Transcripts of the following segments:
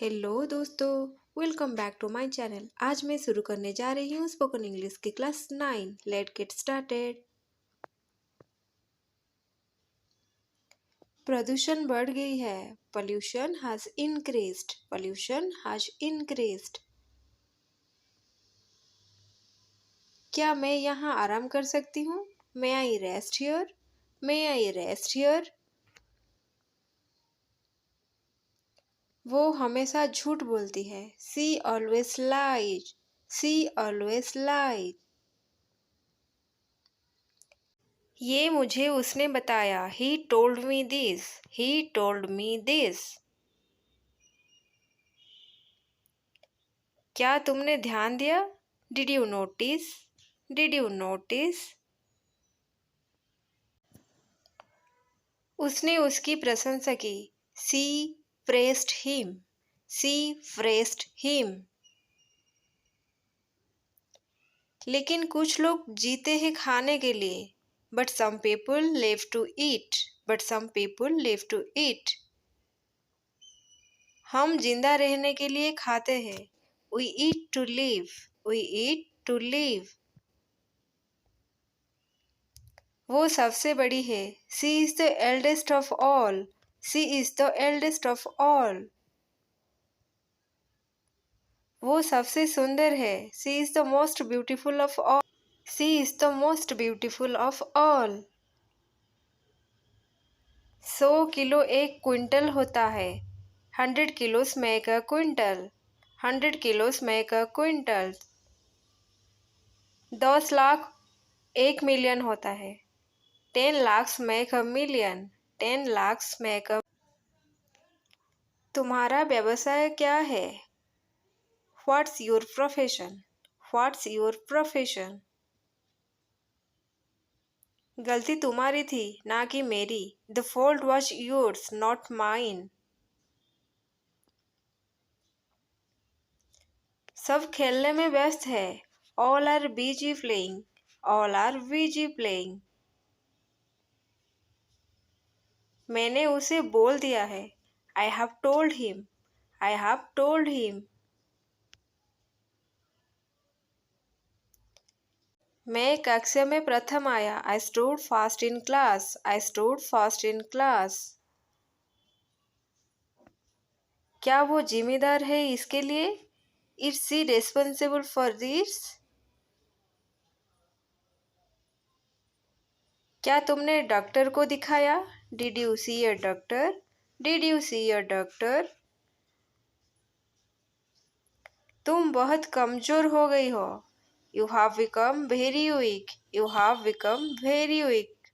Hello दोस्तों, welcome back to my channel. आज मैं शुरू करने जा रही हूँ स्पोकन इंग्लिश की क्लास 9। Let get started. प्रदूषण बढ़ गई है। Pollution has increased. Pollution has increased. क्या मैं यहाँ आराम कर सकती हूँ? May I rest here? May I rest here? वो हमेशा झूठ बोलती है। She always lies. She always lies. ये मुझे उसने बताया। He told me this. He told me this. क्या तुमने ध्यान दिया? Did you notice? Did you notice? उसने उसकी प्रशंसा की। She praised him. She praised him. लेकिन कुछ लोग जीते हैं खाने के लिए। But some people live to eat. But some people live to eat. हम जिंदा रहने के लिए खाते हैं। We eat to live. We eat to live. वो सबसे बड़ी है। She is the eldest of all. She is the eldest of all. वो सबसे सुंदर है। She is the most beautiful of all. She is the most beautiful of all. 100 kilo एक quintal होता है। 100 kilos make a quintal. 100 kilos make a quintal. 10 lakh 1 million होता है। 10 lakhs make a million. 10 lakhs make a. तुम्हारा व्यवसाय क्या है? What's your profession? What's your profession? गलती तुम्हारी थी, ना कि मेरी। The fault was yours, not mine. सब खेलने में व्यस्त है। All are busy playing. All are busy playing. मैंने उसे बोल दिया है। I have told him. I have told him. मैं कक्षा में प्रथम आया। I stood fast in class. I stood fast in class. क्या वो जिम्मेदार है इसके लिए? Is she responsible for this? क्या तुमने डॉक्टर को दिखाया? Did you see a doctor? Did you see a doctor? तुम बहुत कमजोर हो गई हो। You have become very weak. You have become very weak.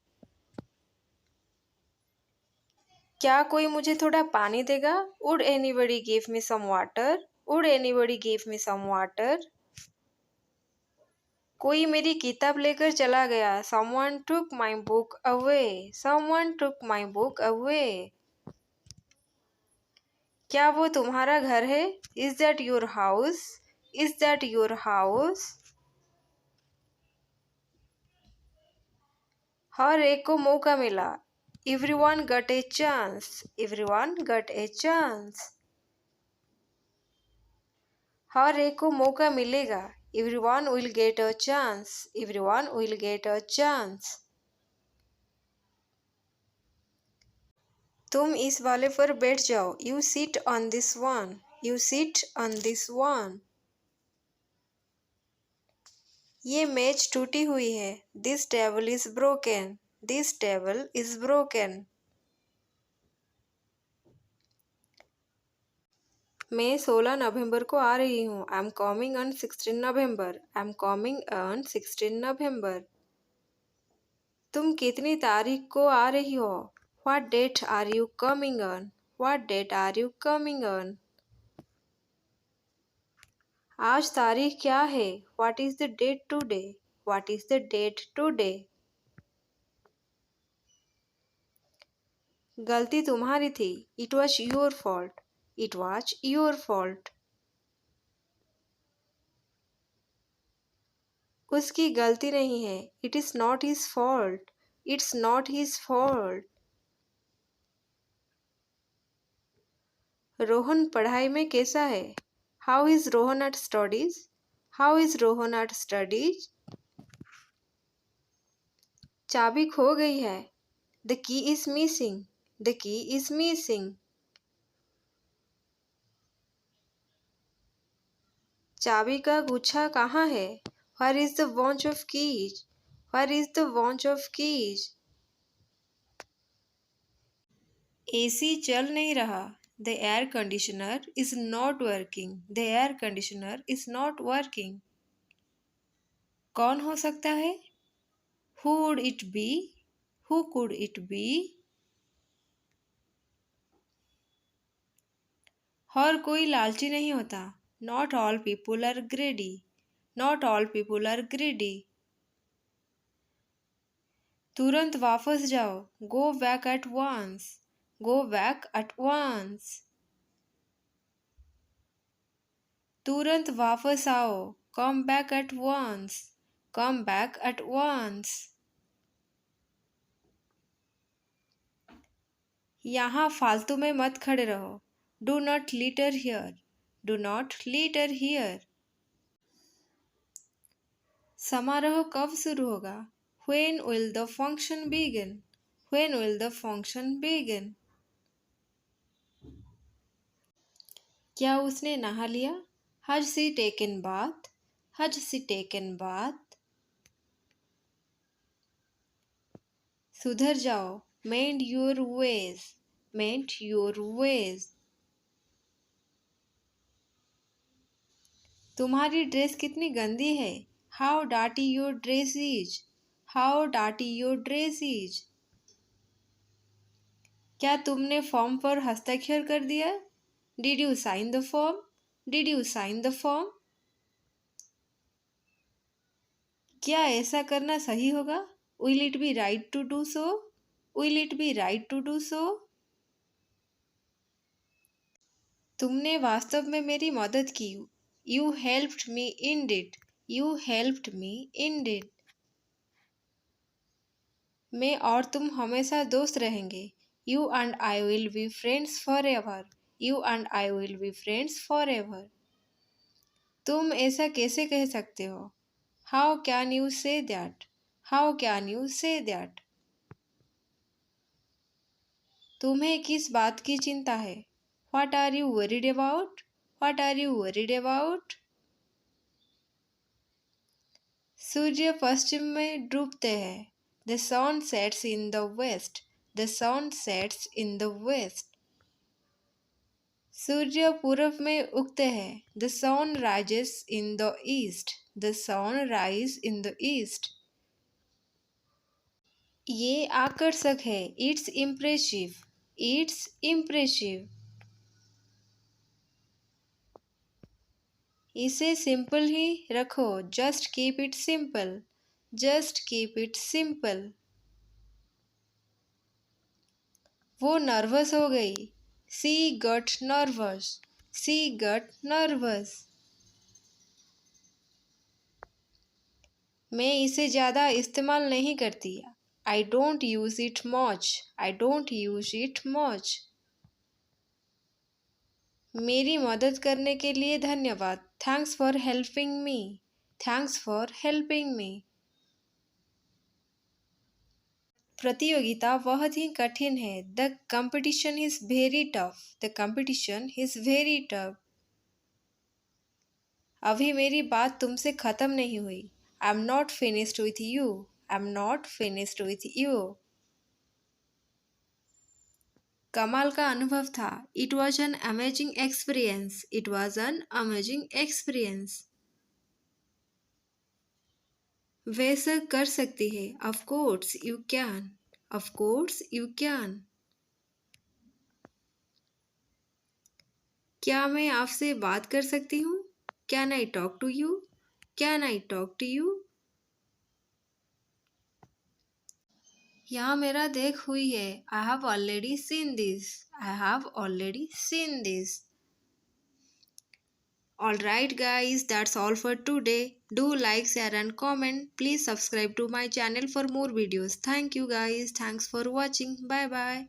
क्या कोई मुझे थोड़ा पानी देगा? Would anybody give me some water? Would anybody give me some water? कोई मेरी किताब लेकर चला गया। Someone took my book away. Someone took my book away. क्या वो तुम्हारा घर है? Is that your house? Is that your house? हर एक को मौका मिला। Everyone got a chance. Everyone got a chance. हर एक को मौका मिलेगा। Everyone will get a chance. Everyone will get a chance. तुम इस वाले पर बैठ जाओ। You sit on this one. You sit on this one. ये मेज टूटी हुई है। This table is broken. This table is broken. मैं 16 नवंबर को आ रही हूँ। I am coming on 16 November. I am coming on 16 November. तुम कितनी तारीख को आ रही हो? What date are you coming on? What date are you coming on? आज तारीख क्या है? What is the date today? What is the date today? गलती तुम्हारी थी। It was your fault. It was your fault. उसकी गलती नहीं है। It is not his fault. It's not his fault. Rohan पढ़ाई में कैसा है? How is Rohan at studies? How is Rohan at studies? चाबी खो गई है। The key is missing. The key is missing. चाबी का गुच्छा कहाँ है? Where is the bunch of keys? Where is the bunch of keys? AC चल नहीं रहा। The air conditioner is not working. The air conditioner is not working. कौन हो सकता है? Who would it be? Who could it be? हर कोई लालची नहीं होता। Not all people are greedy. Not all people are greedy. तुरंत वापस जाओ। Go back at once. Go back at once. तुरंत वापस आओ। Come back at once. Come back at once. यहाँ फालतू में मत खड़े रहो। Do not litre here. Do not litre here. समारोह कब शुरू होगा? When will the function begin? When will the function begin? क्या उसने नहा लिया? Has she taken bath? Has she taken bath? सुधर जाओ। Mend your ways. Mend your ways. तुम्हारी ड्रेस कितनी गंदी है। How dirty your dress is. How dirty your dress is. क्या तुमने फॉर्म पर हस्ताक्षर कर दिया? Did you sign the form? Did you sign the form? क्या ऐसा करना सही होगा? Will it be right to do so? Will it be right to do so? तुमने वास्तव में मेरी मदद की। You helped me indeed. You helped me indeed. मैं और तुम हमेशा दोस्त रहेंगे। You and I will be friends forever. You and I will be friends forever. तुम ऐसा कैसे कह सकते हो? How can you say that? How can you say that? तुम्हें किस बात की चिंता है? What are you worried about? What are you worried about? सूर्य पश्चिम में डूबते हैं। The sun sets in the west. The sun sets in the west. सूर्य पूरब में उगते हैं। The sun rises in the east. The sun rises in the east. ये आकर्षक है। It's impressive. It's impressive. इसे सिंपल ही रखो। Just keep it simple. Just keep it simple. वो नर्वस हो गई। She got nervous. She got nervous. मैं इसे ज़्यादा इस्तेमाल नहीं करती। I don't use it much. I don't use it much. मेरी मदद करने के लिए धन्यवाद। Thanks for helping me. Thanks for helping me. प्रतियोगिता बहुत ही कठिन है। The competition is very tough. The competition is very tough. अभी मेरी बात तुमसे ख़त्म नहीं हुई। I'm not finished with you. I'm not finished with you. कमाल का अनुभव था। It was an amazing experience. It was an amazing experience. वे ऐसा कर सकती है। Of course you can. Of course you can. क्या मैं आपसे बात कर सकती हूँ? Can I talk to you? Can I talk to you? यहाँ मेरा देख हुई है। I have already seen this. I have already seen this. Alright guys, that's all for today. Do like, share and comment. Please subscribe to my channel for more videos. Thank you guys. Thanks for watching. Bye bye.